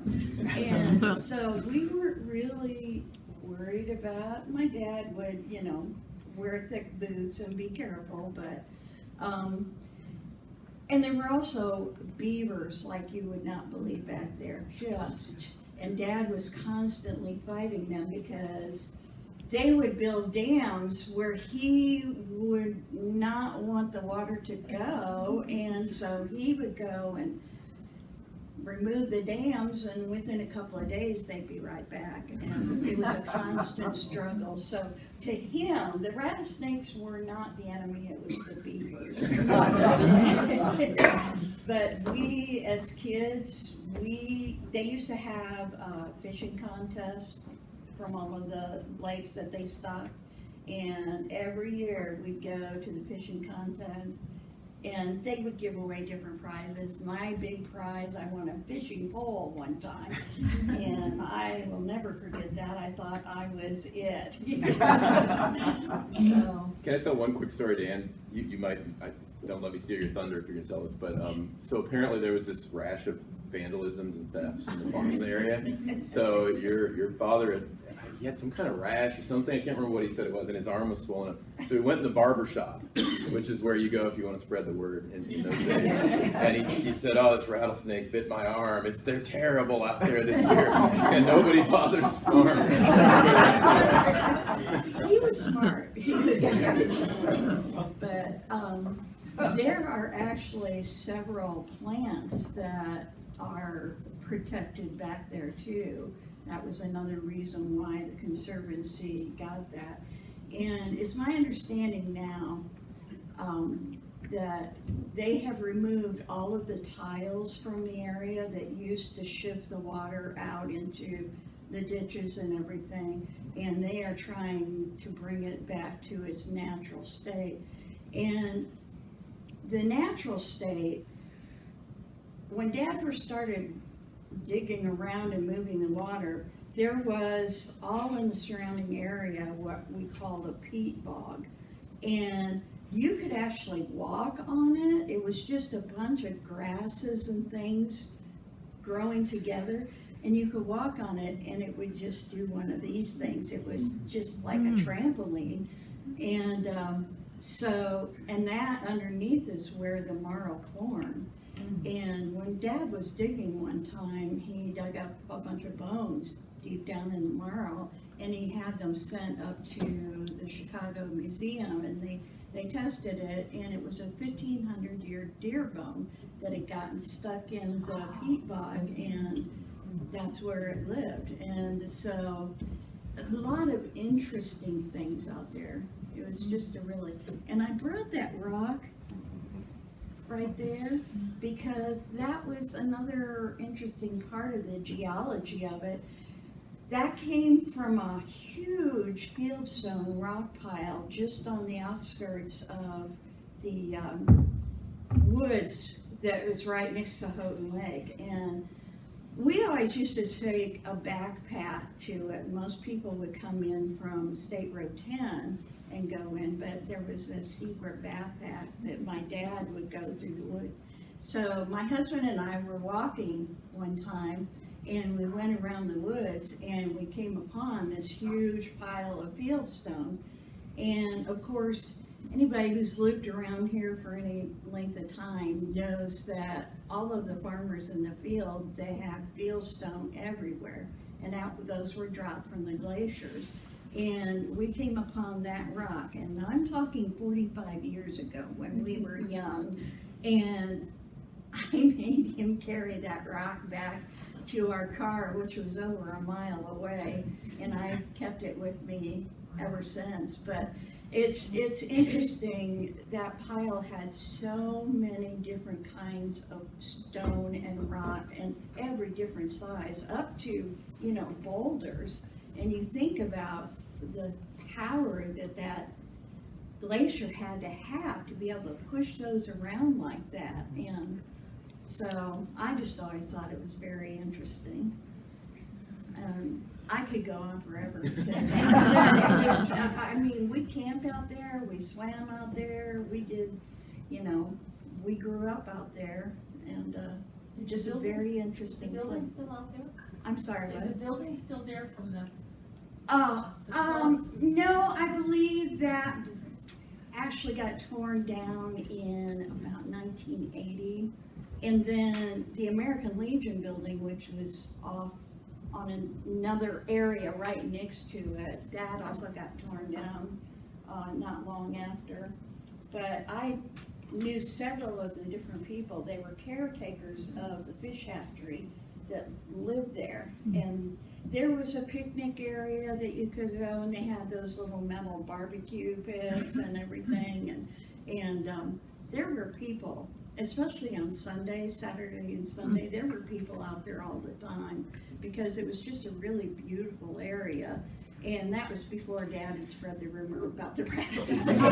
And so we weren't really worried about. My dad would, you know, wear thick boots and be careful, but and there were also beavers like you would not believe back there, and Dad was constantly fighting them because they would build dams where he would not want the water to go, and so he would go and remove the dams, and within a couple of days they'd be right back, and it was a constant struggle. So to him, the rattlesnakes were not the enemy, it was the beavers. But we as kids, they used to have fishing contests from all of the lakes that they stocked, and every year we'd go to the fishing contest, and they would give away different prizes. My big prize, I won a fishing pole one time, and I will never forget that. I thought I was it. So. Can I tell one quick story, Dan? You might, I don't let me steal your thunder if you're gonna tell us, but so apparently there was this rash of vandalisms and thefts in the farming area. So your father he had some kind of rash or something. I can't remember what he said it was, and his arm was swollen up. So he went in the barber shop, which is where you go if you want to spread the word in those days. And he said, "Oh, this rattlesnake bit my arm. They're terrible out there this year, and nobody bothered his farm." He was smart. He was very smart. But there are actually several plants that are protected back there too. That was another reason why the Conservancy got that. And it's my understanding now that they have removed all of the tiles from the area that used to shift the water out into the ditches and everything, and they are trying to bring it back to its natural state. And the natural state, when Dad first started digging around and moving the water, there was all in the surrounding area what we called a peat bog, and you could actually walk on it. It was just a bunch of grasses and things growing together, and you could walk on it and it would just do one of these things. It was just like a trampoline. And and that underneath is where the Marl formed. And when Dad was digging one time, he dug up a bunch of bones deep down in the Marl, and he had them sent up to the Chicago Museum, and they tested it, and it was a 1,500-year deer bone that had gotten stuck in the peat bog, and that's where it lived. And so, a lot of interesting things out there. It was just a really, and I brought that rock right there because that was another interesting part of the geology of it. That came from a huge fieldstone rock pile just on the outskirts of the woods that was right next to Houghton Lake. And we always used to take a back path to it. Most people would come in from State Road 10 and go in, but there was a secret back path that my dad would go through the woods. So my husband and I were walking one time, and we went around the woods, and we came upon this huge pile of fieldstone. And of course, anybody who's lived around here for any length of time knows that all of the farmers in the field, they have fieldstone everywhere, and those were dropped from the glaciers. And we came upon that rock, and I'm talking 45 years ago when we were young, and I made him carry that rock back to our car, which was over a mile away, and I've kept it with me ever since. But it's interesting, that pile had so many different kinds of stone and rock, and every different size, up to, boulders. And you think about the power that glacier had to be able to push those around like that. And so I just always thought it was very interesting. I could go on forever. I mean, we camped out there, we swam out there, we did, we grew up out there, and it's just a very interesting The building's place. still out there? I'm sorry, Is what? the building still there from the? No, I believe that actually got torn down in about 1980. And then the American Legion building, which was off on another area right next to it, that also got torn down not long after. But I knew several of the different people. They were caretakers of the fish hatchery that lived there. And there was a picnic area that you could go, and they had those little metal barbecue pits and everything. And there were people, especially on Sundays, Saturday and Sunday, there were people out there all the time because it was just a really beautiful area. And that was before Dad had spread the rumor about the rattlesnakes.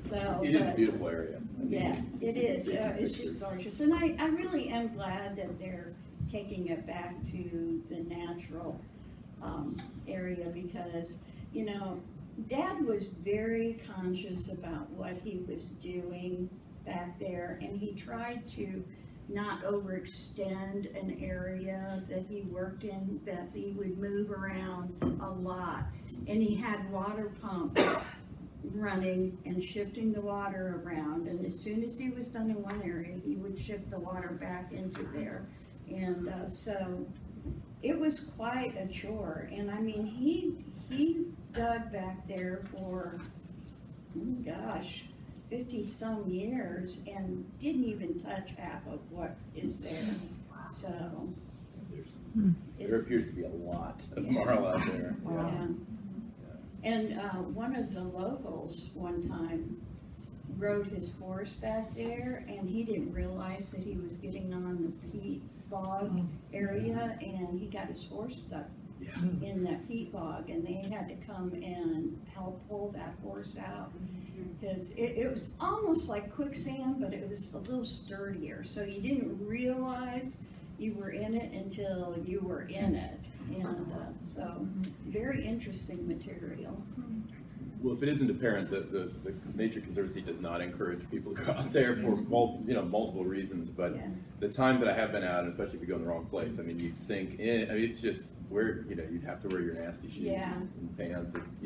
So, It is a beautiful area. yeah, it is. It's just gorgeous. And I really am glad that they're taking it back to the natural area because, Dad was very conscious about what he was doing back there, and he tried to not overextend an area that he worked in, that he would move around a lot. And he had water pumps running and shifting the water around, and as soon as he was done in one area, he would shift the water back into there. And so it was quite a chore. And I mean, he dug back there for, 50-some years and didn't even touch half of what is there. So. There appears to be a lot of marl out there. Yeah. And one of the locals one time rode his horse back there, and he didn't realize that he was getting on the peat bog area, and he got his horse stuck in that peat bog, and they had to come and help pull that horse out because it was almost like quicksand, but it was a little sturdier, so you didn't realize you were in it until you were in it. And so very interesting material. Well, if it isn't apparent, the Nature Conservancy does not encourage people to go out there for multiple reasons. But Yeah. the times that I have been out, and especially if you go in the wrong place, I mean, you sink in. I mean, it's just where you'd have to wear your nasty shoes and pants. It's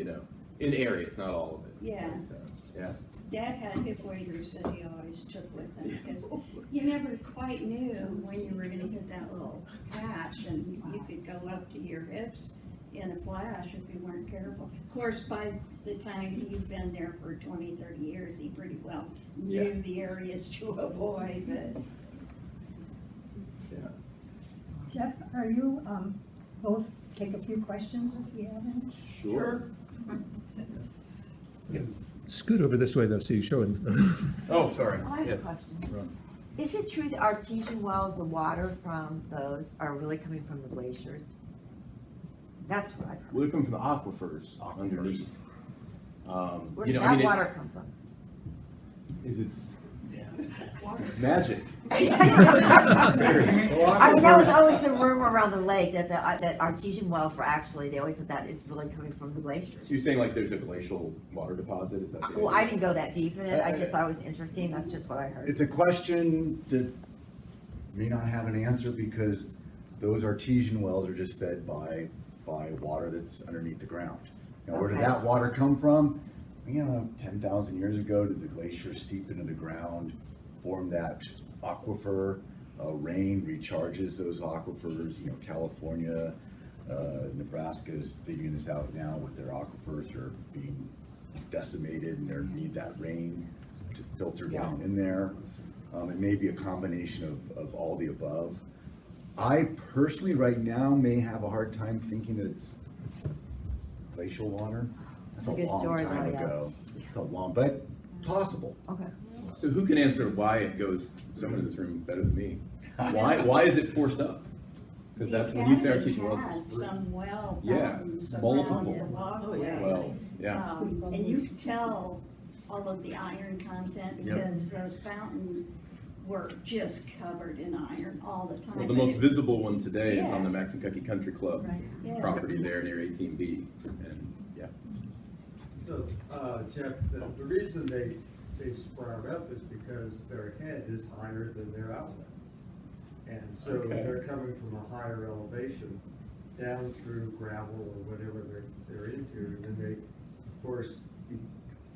in areas, not all of it. Yeah. But, yeah. Dad had hip waders that he always took with him because you never quite knew when you were going to hit that little patch, and you could go up to your hips in a flash if you weren't careful. Of course, by the time he'd been there for 20, 30 years, he pretty well knew the areas to avoid, but Yeah. Jeff, are you, both take a few questions if you have any? Sure. Scoot over this way though, so you show him. Oh, sorry. I have a Yes. question. Is it true that artesian wells, the water from those are really coming from the glaciers? That's what I've heard. Well, they come from the aquifers underneath. Where You does know, I mean, that water come from? Is it magic? I mean, that was always a rumor around the lake that that artesian wells were actually, they always said that it's really coming from the glaciers. So you're saying like there's a glacial water deposit? Is that the Well, I idea? didn't go that deep in it, I just thought it was interesting, that's just what I heard. It's a question that may not have an answer because those artesian wells are just fed by water that's underneath the ground. Now, where did Okay. that water come from? 10,000 years ago, did the glaciers seep into the ground, form that aquifer? Rain recharges those aquifers. California, Nebraska is figuring this out now with their aquifers are being decimated and they need that rain to filter down in there. It may be a combination of all the above. I personally, right now, may have a hard time thinking that it's glacial water. That's It's a good long story, time though, yeah. ago. It's a long, but possible. Okay. So who can answer why it goes, someone in this room better than me? Why is it forced up? Because that's, when you say artesian wells, had it's free. some well Yeah, fountains multiple around the ones. walkway. Wells, yeah. And you could tell all of the iron content Yep. because those fountains were just covered in iron all the time. Well, the most visible one today is Yeah. on the Maxinkuckee Country Club Yeah. property there near 18B. And, yeah. So, Jeff, the reason they sprout up is because their head is higher than their outlet. And so Okay. they're coming from a higher elevation down through gravel or whatever they're into, and then they, of course, you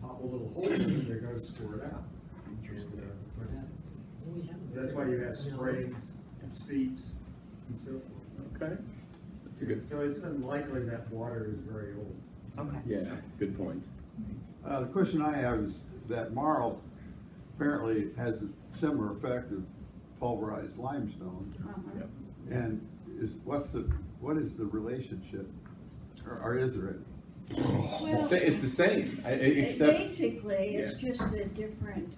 pop a little hole in it, they're gonna squirt out. And, what happens? So that's why you have springs, seeps, and so forth. Okay. That's a good, So it's unlikely that water is very old. Okay. yeah, good point. The question I have is that Marl apparently has a similar effect of pulverized limestone. Uh-huh. Yep. And what is the relationship, or is there any? It's the same, except, Basically, it's yeah. just a different,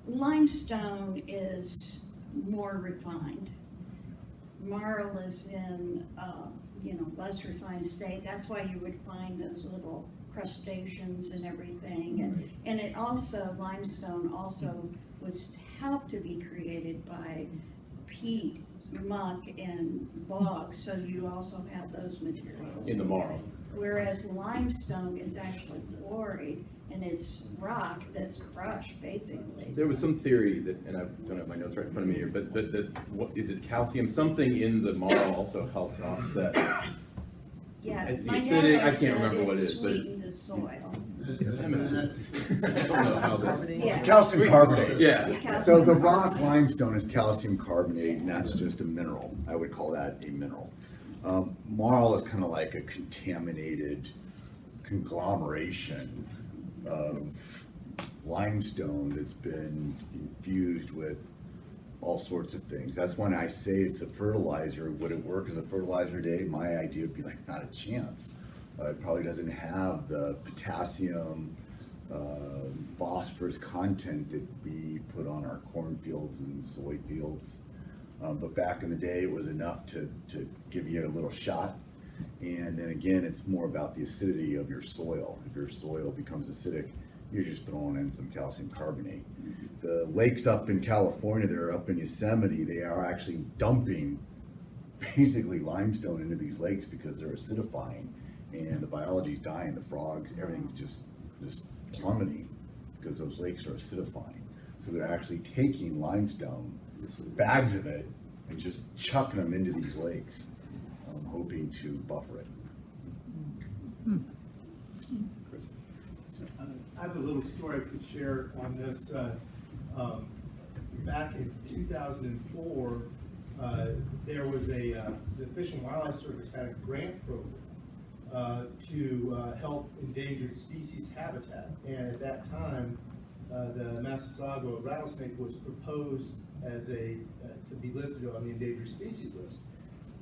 limestone is more refined. Marl is in, less refined state. That's why you would find those little crustaceans and everything. And it also, limestone also was helped to be created by peat, muck, and bogs, so you also have those materials. in the Marl. Whereas limestone is actually quarried, and it's rock that's crushed, basically. There was some theory that, and I don't have my notes right in front of me here, but what, is it calcium? Something in the Marl also helps offset. Yeah, It's the my acidic- dad I always can't said remember what it it is, but it's- sweetened the soil. I don't know how that. It's Yeah. calcium carbonate. Yeah. Calcium So the carbonate. rock limestone is calcium carbonate, and that's just a mineral. I would call that a mineral. Marl is kind of like a contaminated conglomeration of limestone that's been infused with all sorts of things. That's when I say it's a fertilizer. Would it work as a fertilizer today? My idea would be like, not a chance. It probably doesn't have the potassium, phosphorus content that we put on our cornfields and soy fields. But back in the day, it was enough to give you a little shot. And then again, it's more about the acidity of your soil. If your soil becomes acidic, you're just throwing in some calcium carbonate. The lakes up in California, they're up in Yosemite, they are actually dumping basically limestone into these lakes because they're acidifying. And the biology's dying, the frogs, everything's just plummeting because those lakes are acidifying. So they're actually taking limestone, bags of it, and just chucking them into these lakes, hoping to buffer it. Chris? I have a little story I could share on this. Back in 2004, there was the Fish and Wildlife Service had a grant program to help endangered species habitat. And at that time, the Massasauga rattlesnake was proposed as to be listed on the endangered species list.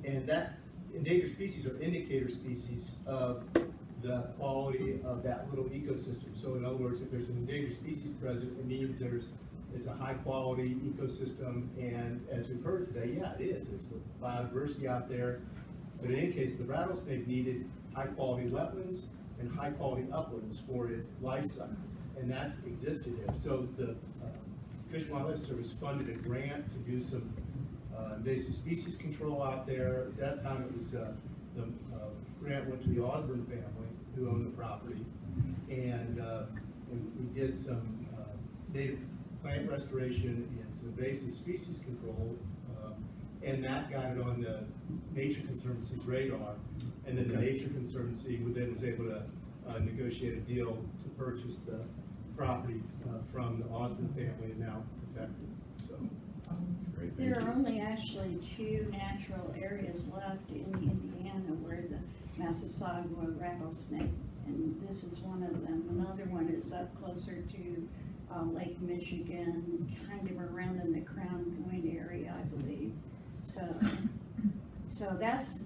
And that endangered species are indicator species of the quality of that little ecosystem. So in other words, if there's an endangered species present, it means it's a high quality ecosystem. And as we've heard today, yeah, it is. There's a biodiversity out there. But in any case, the rattlesnake needed high quality wetlands and high quality uplands for its life cycle. And that existed there. So the Fish and Wildlife Service funded a grant to do some invasive species control out there. At that time, it was the grant went to the Osborne family who owned the property, and we did some native plant restoration and some invasive species control, and that got it on the Nature Conservancy's radar. And then the Nature Conservancy was able to negotiate a deal to purchase the property from the Osborne family and now protect it. So. That's great. There Thank are you. only actually 2 natural areas left in Indiana where the Massasauga rattlesnake, and this is one of them. Another one is up closer to Lake Michigan, kind of around in the Crown Point area, I believe. So that's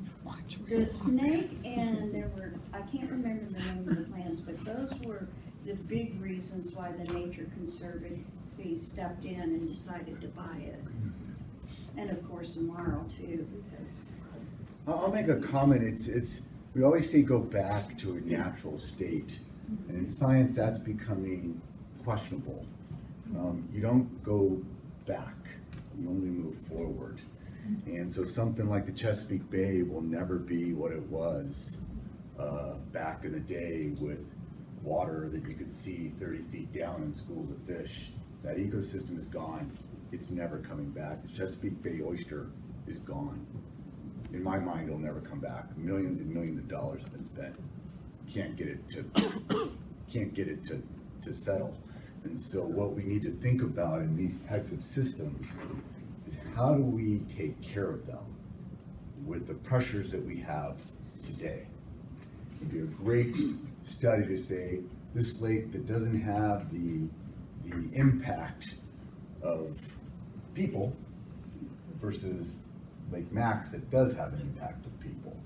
the snake, and there were, I can't remember the name of the plants, but those were the big reasons why the Nature Conservancy stepped in and decided to buy it. And of course the Marl too, because. I'll make a comment. It's we always say go back to a natural state, and in science that's becoming questionable. You don't go back, you only move forward. And so something like the Chesapeake Bay will never be what it was back in the day with water that you could see 30 feet down in schools of fish. That ecosystem is gone. It's never coming back. The Chesapeake Bay oyster is gone. In my mind, it'll never come back. Millions and millions of dollars have been spent. Can't get it to settle. And so what we need to think about in these types of systems is how do we take care of them with the pressures that we have today? It'd be a great study to say this lake that doesn't have the impact of people versus Lake Max that does have an impact of people.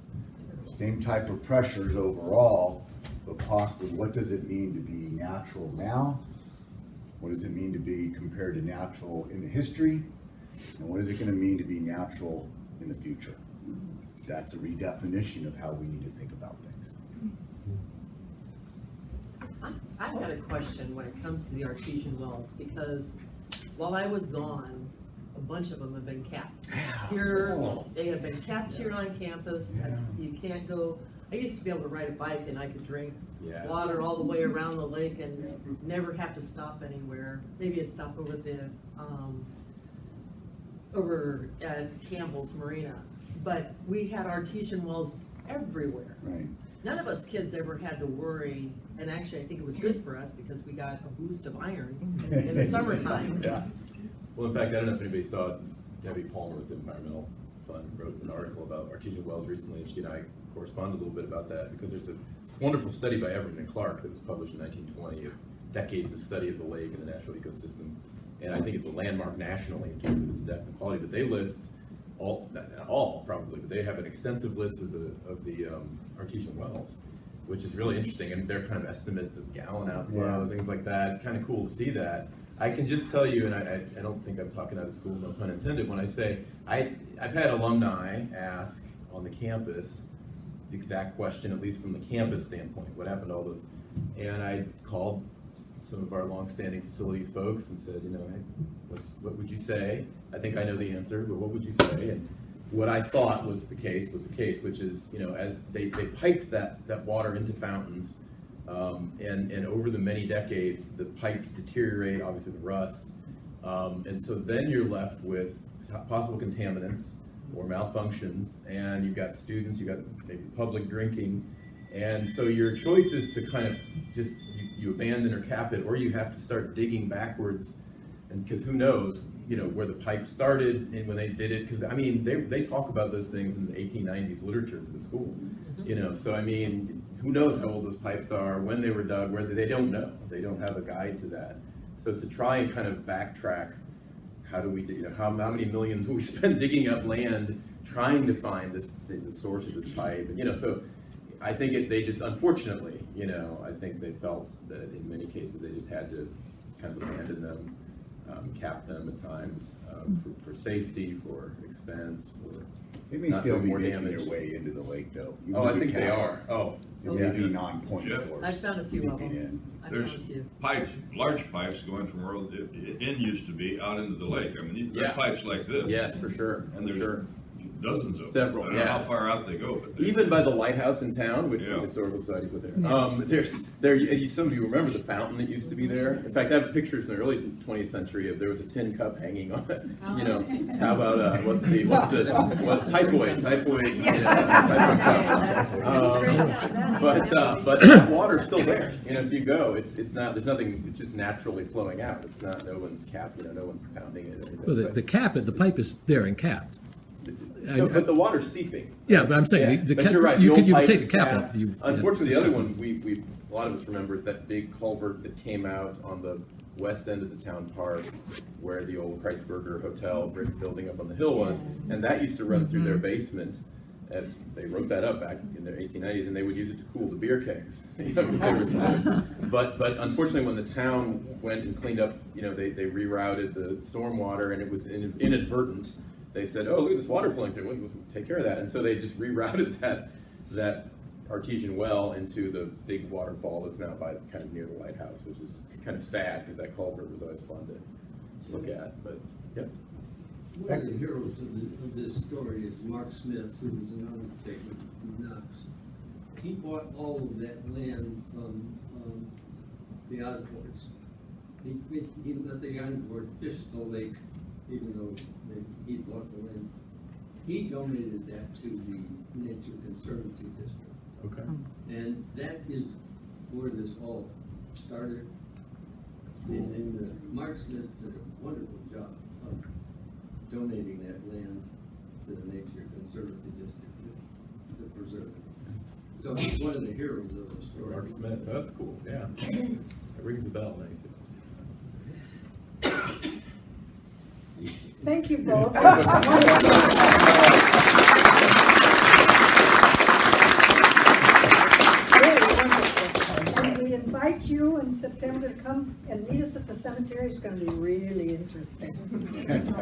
Same type of pressures overall, but possibly what does it mean to be natural now? What does it mean to be compared to natural in the history? And what is it going to mean to be natural in the future? That's a redefinition of how we need to think about things. I've got a question when it comes to the artesian wells, because while I was gone, a bunch of them have been capped here. Oh. They have been capped here on campus. Yeah. You can't go, I used to be able to ride a bike and I could drink Yeah. water all the way around the lake and never have to stop anywhere. Maybe I'd stop over at Campbell's Marina. But we had artesian wells everywhere. Right. None of us kids ever had to worry, and actually I think it was good for us because we got a boost of iron in the summertime. Yeah. Well, in fact, I don't know if anybody saw Debbie Palmer with the Environmental Fund wrote an article about artesian wells recently, and she and I corresponded a little bit about that because there's a wonderful study by Everett and Clark that was published in 1920 of decades of study of the lake and the natural ecosystem. And I think it's a landmark nationally in terms of its depth and quality, but they list all, not all probably, but they have an extensive list of the artesian wells, which is really interesting. And they're kind of estimates of gallon outflow, things like that. It's kind of cool to see that. I can just tell you, and I don't think I'm talking out of school, no pun intended, when I say I've had alumni ask on the campus the exact question, at least from the campus standpoint, what happened to all those? And I called some of our longstanding facilities folks and said, you know, hey, what would you say? I think I know the answer, but what would you say? And what I thought was the case, which is, you know, as they piped that water into fountains, and over the many decades, the pipes deteriorate, obviously the rust, and so then you're left with possible contaminants or malfunctions, and you've got students, you've got maybe public drinking, and so your choice is to kind of just, you abandon or cap it, or you have to start digging backwards And because who knows, you know, where the pipe started and when they did it, because I mean, they talk about those things in the 1890s literature for the school, you know, so I mean, who knows how old those pipes are, when they were dug, where they don't know, they don't have a guide to that. So to try and kind of backtrack, how do we, you know, how many millions will we spend digging up land trying to find the source of this pipe, and you know, so I think they just, unfortunately, you know, I think they felt that in many cases they just had to kind of abandon them, cap them at times, for safety, for expense, for They may not still doing be more making damage. their way into the lake though. Even Oh, I if we think they cap are, oh. It may be non-point Yeah. source. I found a few of seeping them. in. I There's found a few. pipes, large pipes going from where the end used to be out into the lake. I mean, they're Yeah. pipes like this. Yes, for sure, And for there's sure. dozens of them. Several, I don't know yeah. how far out they go, but they. Even by the lighthouse in town, which the Yeah. historical society put there. Some of you remember the fountain that used to be there. In fact, I have pictures in the early 20th century of there was a tin cup hanging on it. You know, how about what's typhoid cup. But that water's still there. You know, if you go, it's not. There's nothing. It's just naturally flowing out. It's not. No one's capped. You know, no one's pounding it. Or anything. Well, the pipe is there and capped. So, but the water's seeping. Yeah, but I'm saying, Yeah, the but cap, you're right, you the could old take pipe the cap is off. capped. You- Unfortunately, the other yeah. one, a lot of us remember is that big culvert that came out on the west end of the town park where the old Kreitzberger Hotel brick building up on the hill was, and that used to run through their basement. As they wrote that up back in the 1890s, and they would use it to cool the beer kegs. You know, 'cause they were but unfortunately, when the town went and cleaned up, you know, they rerouted the stormwater, and it was inadvertent. They said, "Oh, look at this water flowing through. We'll take care of that." And so they just rerouted that artesian well into the big waterfall that's now by kind of near the lighthouse, which is kind of sad because that culvert was always fun to look at. But yeah. One of the heroes of this story is Mark Smith, who was an undertaker in Knox. He bought all of that land from the Osborns. He let the Osborns fish the lake, even though he bought the land. He donated that to the Nature Conservancy District. Okay. And that is where this all started. And Mark Smith did a wonderful job of donating that land to the Nature Conservancy District to preserve it. So he's one of the heroes of the story. Mark Smith, oh, that's cool, yeah. It rings a bell, nice. Thank you both. Really wonderful. And we invite you in September to come and meet us at the cemetery. It's going to be really interesting.